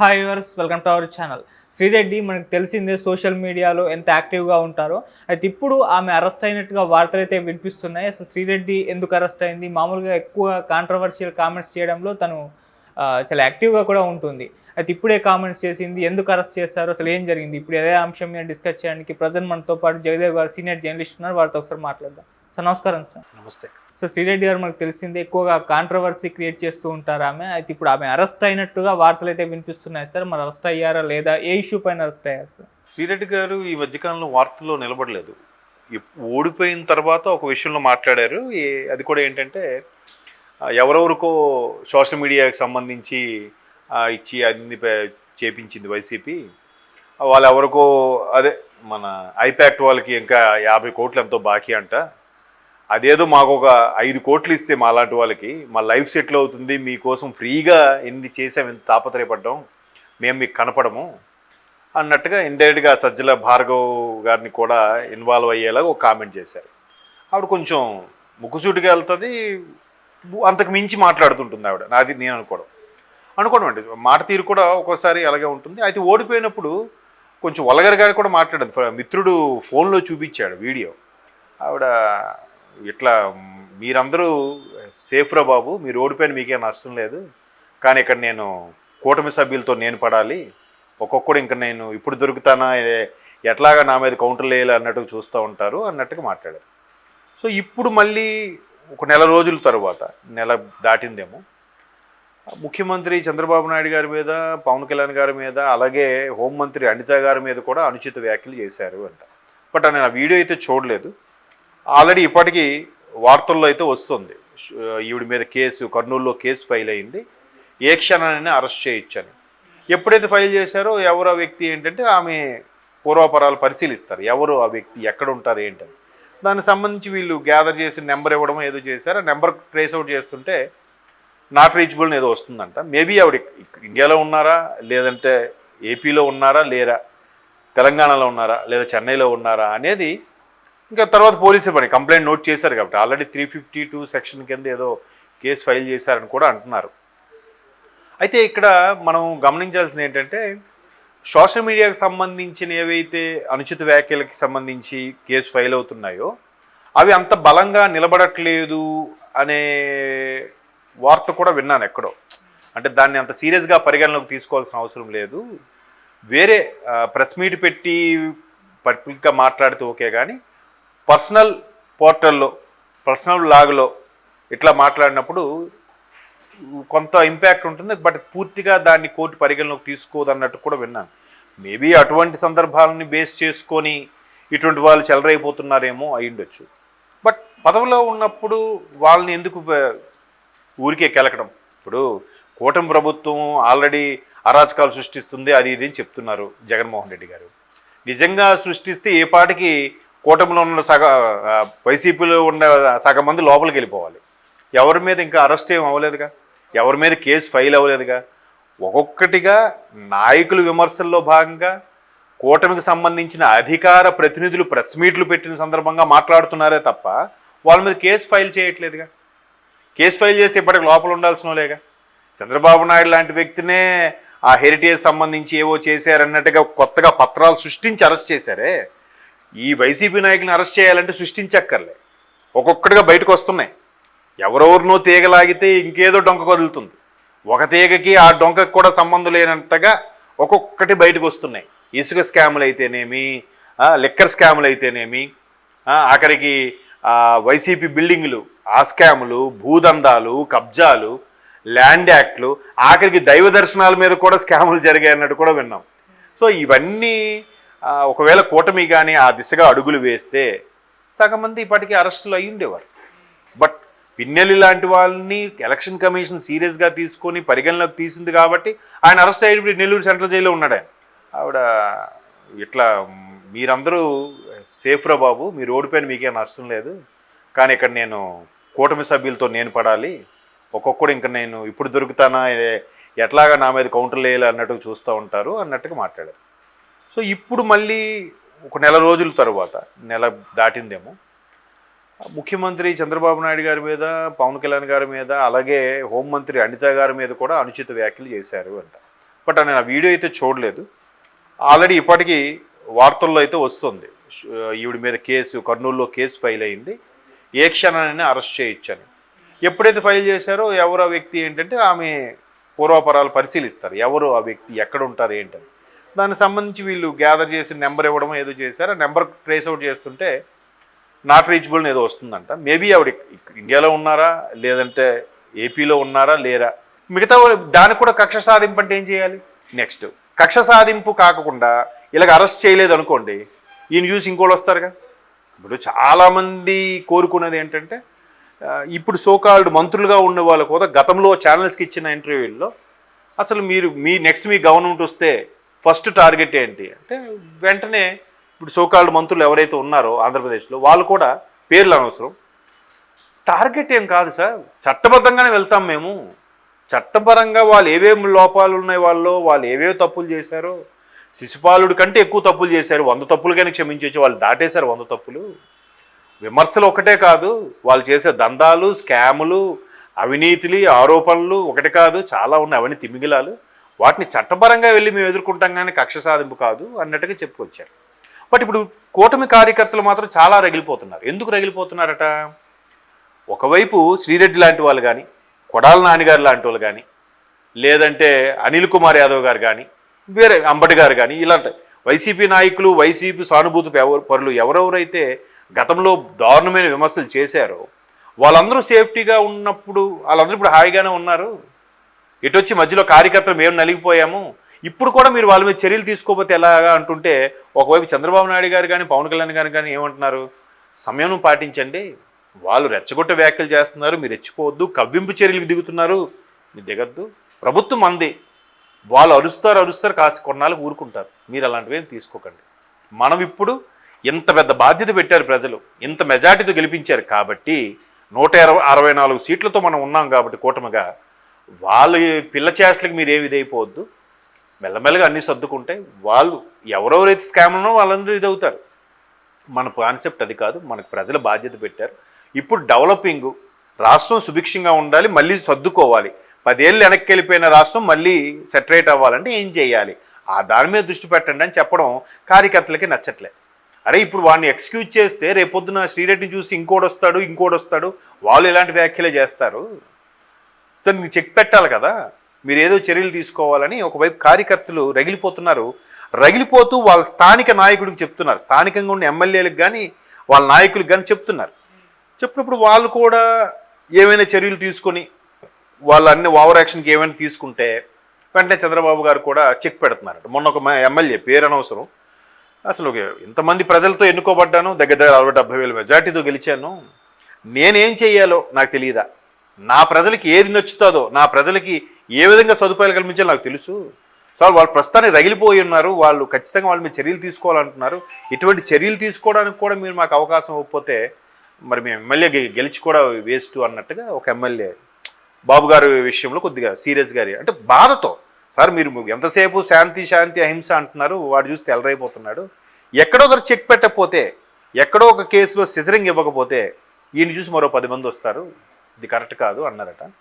Hi viewers, welcome to our channel. Sri Reddy మనకు తెలిసిందే social మీడియాలో ఎంత యాక్టివ్గా ఉంటారో. అయితే ఇప్పుడు ఆమె అరెస్ట్ అయినట్టుగా వార్తలు అయితే వినిపిస్తున్నాయి. అసలు శ్రీరెడ్డి ఎందుకు అరెస్ట్ అయింది? మామూలుగా ఎక్కువ కాంట్రవర్షియల్ కామెంట్స్ చేయడంలో తను చాలా యాక్టివ్గా కూడా ఉంటుంది. అయితే ఇప్పుడే కామెంట్స్ చేసింది. ఎందుకు అరెస్ట్ చేశారు, అసలు ఏం జరిగింది? ఇప్పుడు అదే అంశం మీద డిస్కస్ చేయడానికి ప్రజెంట్ మనతో పాటు జగదేవ్ గారు సీనియర్ జర్నలిస్ట్ ఉన్నారు. వారితో ఒకసారి మాట్లాడదాం. సార్ నమస్కారం. సార్ నమస్తే. సో శ్రీరెడ్డి గారు మనకు తెలిసిందే ఎక్కువగా కాంట్రవర్సీ క్రియేట్ చేస్తూ ఉంటారు ఆమె. అయితే ఇప్పుడు ఆమె అరెస్ట్ అయినట్టుగా వార్తలు అయితే వినిపిస్తున్నాయి సార్. మరి అరెస్ట్ అయ్యారా లేదా? ఏ ఇష్యూ పైన అరెస్ట్ అయ్యారు సార్? శ్రీరెడ్డి గారు ఈ మధ్యకాలంలో వార్తల్లో నిలబడలేదు. ఓడిపోయిన తర్వాత ఒక విషయంలో మాట్లాడారు. అది కూడా ఏంటంటే ఎవరెవరికో సోషల్ మీడియాకి సంబంధించి ఇచ్చి అన్ని చేపించింది వైసీపీ. వాళ్ళు ఎవరికో అదే మన ఐపాక్ట్ వాళ్ళకి ఇంకా 50 కోట్లు ఎంతో బాకీ అంట. అదేదో మాకు ఒక 5 కోట్లు ఇస్తే మాలాంటి వాళ్ళకి మా లైఫ్ సెటిల్ అవుతుంది, మీకోసం ఫ్రీగా ఎన్ని చేసాం, ఎంత తాపత్రయపడ్డాం, మేము మీకు కనపడము అన్నట్టుగా ఇండైరెక్ట్గా సజ్జల భార్గవ్ గారిని కూడా ఇన్వాల్వ్ అయ్యేలాగా ఒక కామెంట్ చేశారు. ఆవిడ కొంచెం ముక్కుసూటిగా వెళ్తుంది, అంతకు మించి మాట్లాడుతుంటుంది ఆవిడ. నాది నేను అనుకోవడం అంటే మాట తీరు కూడా ఒక్కోసారి అలాగే ఉంటుంది. అయితే ఓడిపోయినప్పుడు కొంచెం వల్గర్గా కూడా మాట్లాడదు. మిత్రుడు ఫోన్లో చూపించాడు వీడియో. ఆవిడ ఇట్లా మీరందరూ సేఫ్రా బాబు, మీరు ఓడిపోయిన మీకే నష్టం లేదు, కానీ ఇక్కడ నేను కూటమి సభ్యులతో నేను పడాలి, ఒక్కొక్కడు ఇంకా నేను ఇప్పుడు దొరుకుతానా, ఎట్లాగా నా మీద కౌంటర్లు వేయాలి అన్నట్టుగా చూస్తూ ఉంటారు అన్నట్టుగా మాట్లాడారు. సో ఇప్పుడు మళ్ళీ ఒక నెల రోజుల తర్వాత, నెల దాటిందేమో, ముఖ్యమంత్రి చంద్రబాబు నాయుడు గారి మీద, పవన్ కళ్యాణ్ గారి మీద, అలాగే హోంమంత్రి అనిత గారి మీద కూడా అనుచిత వ్యాఖ్యలు చేశారు అంట. బట్ నేను ఆ వీడియో అయితే చూడలేదు. ఆల్రెడీ ఇప్పటికీ వార్తల్లో అయితే వస్తుంది, ఈవిడ మీద కేసు, కర్నూలులో కేసు ఫైల్ అయింది, ఏ క్షణాన్ని అరెస్ట్ చేయొచ్చని. ఎప్పుడైతే ఫైల్ చేశారో ఎవరు ఆ వ్యక్తి ఏంటంటే ఆమె పూర్వాపరాలు పరిశీలిస్తారు, ఎవరు ఆ వ్యక్తి, ఎక్కడ ఉంటారు ఏంటని. దానికి సంబంధించి వీళ్ళు గ్యాదర్ చేసి నెంబర్ ఇవ్వడం ఏదో చేశారు. ఆ నెంబర్ ట్రేస్ అవుట్ చేస్తుంటే నాట్ రీచబుల్ ఏదో వస్తుందంట. మేబీ ఆవిడ ఇండియాలో ఉన్నారా, లేదంటే ఏపీలో ఉన్నారా, లేరా తెలంగాణలో ఉన్నారా, లేదా చెన్నైలో ఉన్నారా అనేది ఇంకా తర్వాత పోలీసు పని. కంప్లైంట్ నోట్ చేశారు కాబట్టి ఆల్రెడీ 352 సెక్షన్ కింద ఏదో కేసు ఫైల్ చేశారని కూడా అంటున్నారు. అయితే ఇక్కడ మనం గమనించాల్సింది ఏంటంటే సోషల్ మీడియాకి సంబంధించిన ఏవైతే అనుచిత వ్యాఖ్యలకి సంబంధించి కేసు ఫైల్ అవుతున్నాయో అవి అంత బలంగా నిలబడట్లేదు అనే వార్త కూడా విన్నాను ఎక్కడో. అంటే దాన్ని అంత సీరియస్గా పరిగణలోకి తీసుకోవాల్సిన అవసరం లేదు, వేరే ప్రెస్ మీట్ పెట్టి పబ్లిక్గా మాట్లాడితే ఓకే, కానీ పర్సనల్ పోర్టల్లో, పర్సనల్ లాగ్లో ఇట్లా మాట్లాడినప్పుడు కొంత ఇంపాక్ట్ ఉంటుంది. బట్ పూర్తిగా దాన్ని కోర్టు పరిగణలోకి తీసుకోదు అన్నట్టు కూడా విన్నాను. మేబీ అటువంటి సందర్భాలని బేస్ చేసుకొని ఇటువంటి వాళ్ళు చెలరైపోతున్నారేమో అయ్యుండొచ్చు. బట్ పదవిలో ఉన్నప్పుడు వాళ్ళని ఎందుకు ఊరికే కెలకడం? ఇప్పుడు కూటమి ప్రభుత్వం ఆల్రెడీ అరాచకాలు సృష్టిస్తుంది, అది ఇది అని చెప్తున్నారు జగన్మోహన్ రెడ్డి గారు. నిజంగా సృష్టిస్తే ఏ పాటికి కూటమిలో ఉన్న వైసీపీలో ఉన్న సగం మంది లోపలికి వెళ్ళిపోవాలి. ఎవరి మీద ఇంకా అరెస్ట్ ఏం అవ్వలేదుగా, ఎవరి మీద కేసు ఫైల్ అవ్వలేదుగా. ఒక్కొక్కటిగా నాయకుల విమర్శల్లో భాగంగా కూటమికి సంబంధించిన అధికార ప్రతినిధులు ప్రెస్ మీట్లు పెట్టిన సందర్భంగా మాట్లాడుతున్నారే తప్ప వాళ్ళ మీద కేసు ఫైల్ చేయట్లేదుగా. కేసు ఫైల్ చేస్తే ఇప్పటికి లోపల ఉండాల్సిన లేగా. చంద్రబాబు నాయుడు లాంటి వ్యక్తినే ఆ హెరిటేజ్ సంబంధించి ఏవో చేశారన్నట్టుగా కొత్తగా పత్రాలు సృష్టించి అరెస్ట్ చేశారే. ఈ వైసీపీ నాయకులను అరెస్ట్ చేయాలంటే సృష్టించక్కర్లే, ఒక్కొక్కటిగా బయటకు వస్తున్నాయి. ఎవరెవరినో తీగలాగితే ఇంకేదో డొంక కదులుతుంది, ఒక తీగకి ఆ డొంకకి కూడా సంబంధం లేనంతగా ఒక్కొక్కటి బయటకు వస్తున్నాయి. ఇసుక స్కాములు అయితేనేమి, లిక్కర్ స్కాములు అయితేనేమి, ఆఖరికి వైసీపీ బిల్డింగులు ఆ స్కాములు, భూదందాలు, కబ్జాలు, ల్యాండ్ యాక్ట్లు, ఆఖరికి దైవ దర్శనాల మీద కూడా స్కాములు జరిగాయి అన్నట్టు కూడా విన్నాం. సో ఇవన్నీ ఒకవేళ కూటమి కానీ ఆ దిశగా అడుగులు వేస్తే సగం మంది ఇప్పటికీ అరెస్టులు అయ్యి ఉండేవారు. బట్ పిన్నెల్లి లాంటి వాళ్ళని ఎలక్షన్ కమిషన్ సీరియస్గా తీసుకొని పరిగణలోకి తీసింది కాబట్టి ఆయన అరెస్ట్ అయ్యి నెల్లూరు సెంట్రల్ జైల్లో ఉన్నాడు. ఆవిడ ఇట్లా మీరందరూ సేఫ్రా బాబు, మీరు ఓడిపోయిన మీకే నష్టం లేదు, కానీ ఇక్కడ నేను కూటమి సభ్యులతో నేను పడాలి, ఒక్కొక్కడు ఇంకా నేను ఇప్పుడు దొరుకుతానా, ఎట్లాగా నా మీద కౌంటర్లు వేయాలి అన్నట్టుగా చూస్తూ ఉంటారు అన్నట్టుగా మాట్లాడారు. సో ఇప్పుడు మళ్ళీ ఒక నెల రోజుల తర్వాత, నెల దాటిందేమో, ముఖ్యమంత్రి చంద్రబాబు నాయుడు గారి మీద, పవన్ కళ్యాణ్ గారి మీద, అలాగే హోంమంత్రి అనిత గారి మీద కూడా అనుచిత వ్యాఖ్యలు చేశారు అంట. బట్ నేను ఆ వీడియో అయితే చూడలేదు. ఆల్రెడీ ఇప్పటికీ వార్తల్లో అయితే వస్తుంది, ఈవిడ మీద కేసు, కర్నూలులో కేసు ఫైల్ అయింది, ఏ క్షణాన్ని అరెస్ట్ చేయొచ్చని. ఎప్పుడైతే ఫైల్ చేశారో ఎవరు ఆ వ్యక్తి ఏంటంటే ఆమె పూర్వాపరాలు పరిశీలిస్తారు, ఎవరు ఆ వ్యక్తి, ఎక్కడ ఉంటారు ఏంటని. దానికి సంబంధించి వీళ్ళు గ్యాదర్ చేసి నెంబర్ ఇవ్వడం ఏదో చేశారు. ఆ నెంబర్ ట్రేస్ అవుట్ చేస్తుంటే నాట్ రీచబుల్ ఏదో వస్తుందంట. మేబీ ఆవిడ ఇండియాలో ఉన్నారా, లేదంటే ఏపీలో ఉన్నారా, లేరా. మిగతా దానికి కూడా కక్ష సాధింపు అంటే ఏం చేయాలి? నెక్స్ట్ కక్ష సాధింపు కాకుండా ఇలాగ అరెస్ట్ చేయలేదు అనుకోండి, ఈయన చూసి ఇంకోళ్ళు వస్తారుగా. ఇప్పుడు చాలామంది కోరుకున్నది ఏంటంటే, ఇప్పుడు సోకాల్డ్ మంత్రులుగా ఉన్న వాళ్ళు కూడా గతంలో ఛానల్స్కి ఇచ్చిన ఇంటర్వ్యూల్లో అసలు మీ గవర్నమెంట్ వస్తే ఫస్ట్ టార్గెట్ ఏంటి అంటే, వెంటనే ఇప్పుడు సోకాల్డ్ మంత్రులు ఎవరైతే ఉన్నారో ఆంధ్రప్రదేశ్లో వాళ్ళు కూడా పేర్లు అనవసరం, టార్గెట్ ఏం కాదు సార్, చట్టబద్ధంగానే వెళ్తాం మేము. చట్టపరంగా వాళ్ళు ఏవేమి లోపాలు ఉన్నాయి, వాళ్ళు ఏవేవి తప్పులు చేశారో, శిశుపాలుడి కంటే ఎక్కువ తప్పులు చేశారు, 100 తప్పులకైనా క్షమించవచ్చు, వాళ్ళు దాటేశారు 100 తప్పులు. విమర్శలు ఒకటే కాదు, వాళ్ళు చేసే దందాలు, స్కాములు, అవినీతిలు, ఆరోపణలు ఒకటి కాదు, చాలా ఉన్నాయి, అవన్నీ తిమింగిలాలు. వాటిని చట్టపరంగా వెళ్ళి మేము ఎదుర్కొంటాం కానీ కక్ష సాధింపు కాదు అన్నట్టుగా చెప్పుకొచ్చారు. బట్ ఇప్పుడు కూటమి కార్యకర్తలు మాత్రం చాలా రగిలిపోతున్నారు. ఎందుకు రగిలిపోతున్నారట? ఒకవైపు శ్రీరెడ్డి లాంటి వాళ్ళు కానీ, కొడాల నాన్నగారు లాంటి వాళ్ళు కానీ, లేదంటే అనిల్ కుమార్ యాదవ్ గారు కానీ, వేరే అంబటి గారు కానీ, ఇలాంటి వైసీపీ నాయకులు, వైసీపీ సానుభూతి పరులు ఎవరెవరైతే గతంలో దారుణమైన విమర్శలు చేశారో వాళ్ళందరూ సేఫ్టీగా ఉన్నప్పుడు వాళ్ళందరూ ఇప్పుడు హాయిగానే ఉన్నారు. ఎటొచ్చి మధ్యలో కార్యకర్తలు మేము నలిగిపోయాము, ఇప్పుడు కూడా మీరు వాళ్ళ మీద చర్యలు తీసుకోకపోతే ఎలాగా అంటుంటే, ఒకవైపు చంద్రబాబు నాయుడు గారు కానీ, పవన్ కళ్యాణ్ గారు కానీ ఏమంటున్నారు, సమయం పాటించండి, వాళ్ళు రెచ్చగొట్ట వ్యాఖ్యలు చేస్తున్నారు, మీరు రెచ్చిపోవద్దు, కవ్వింపు చర్యలకు దిగుతున్నారు, మీరు దిగద్దు, ప్రభుత్వం అంది, వాళ్ళు అరుస్తారు కాసి కొన్నాళ్ళకు ఊరుకుంటారు, మీరు అలాంటివి ఏం తీసుకోకండి. మనం ఇప్పుడు ఇంత పెద్ద బాధ్యత పెట్టారు ప్రజలు, ఇంత మెజార్టీతో గెలిపించారు కాబట్టి 164 సీట్లతో మనం ఉన్నాం కాబట్టి కూటమిగా, వాళ్ళ పిల్ల చేష్టలకు మీరు ఏమి ఇదైపోవద్దు, మెల్లమెల్లగా అన్నీ సర్దుకుంటే వాళ్ళు ఎవరెవరైతే స్కామ్లో వాళ్ళందరూ ఇదవుతారు. మన కాన్సెప్ట్ అది కాదు, మనకు ప్రజల బాధ్యత పెట్టారు. ఇప్పుడు డెవలపింగ్ రాష్ట్రం సుభిక్షంగా ఉండాలి, మళ్ళీ సర్దుకోవాలి. 10 ఏళ్ళు వెనక్కి వెళ్ళిపోయిన రాష్ట్రం మళ్ళీ సెటరేట్ అవ్వాలంటే ఏం చేయాలి, ఆ దాని మీద దృష్టి పెట్టండి అని చెప్పడం కార్యకర్తలకి నచ్చట్లే. అరే ఇప్పుడు వాడిని ఎక్స్క్యూజ్ చేస్తే రేపొద్దున శ్రీరెడ్డిని చూసి ఇంకోటి వస్తాడు, వాళ్ళు ఇలాంటి వ్యాఖ్యలే చేస్తారు. దానికి చెక్ పెట్టాలి కదా, మీరు ఏదో చర్యలు తీసుకోవాలని ఒకవైపు కార్యకర్తలు రగిలిపోతున్నారు. రగిలిపోతూ వాళ్ళ స్థానిక నాయకుడికి చెప్తున్నారు, స్థానికంగా ఉన్న ఎమ్మెల్యేలకు కానీ వాళ్ళ నాయకులకు కానీ చెప్తున్నారు. చెప్పినప్పుడు వాళ్ళు కూడా ఏమైనా చర్యలు తీసుకొని వాళ్ళు అన్ని ఓవర్ యాక్షన్కి ఏమైనా తీసుకుంటే వెంటనే చంద్రబాబు గారు కూడా చెక్ పెడుతున్నారట. మొన్న ఒక ఎమ్మెల్యే పేరు అనవసరం, అసలు ఇంతమంది ప్రజలతో ఎన్నుకోబడ్డాను, దగ్గర 60-70 వేల మెజార్టీతో గెలిచాను, నేనేం చెయ్యాలో నాకు తెలియదా, నా ప్రజలకి ఏది నచ్చుతుందో, నా ప్రజలకి ఏ విధంగా సదుపాయాలు కల్పించాలో నాకు తెలుసు. సో వాళ్ళు ప్రస్తుతానికి రగిలిపోయి ఉన్నారు, వాళ్ళు ఖచ్చితంగా వాళ్ళ మీద చర్యలు తీసుకోవాలంటున్నారు. ఇటువంటి చర్యలు తీసుకోవడానికి కూడా మీరు మాకు అవకాశం ఇవ్వకపోతే మరి మేము ఎమ్మెల్యే గెలిచి కూడా వేస్ట్ అన్నట్టుగా ఒక ఎమ్మెల్యే బాబు గారి విషయంలో కొద్దిగా సీరియస్ గారి అంటే బాధతో, సార్ మీరు ఎంతసేపు శాంతి అహింస అంటున్నారు, వాడు చూస్తే ఎలరైపోతున్నాడు, ఎక్కడో ఒకరు చెక్ పెట్టకపోతే, ఎక్కడో ఒక కేసులో సిజరింగ్ ఇవ్వకపోతే ఈయన చూసి మరో 10 మంది వస్తారు, ఇది కరెక్ట్ కాదు అన్నారట.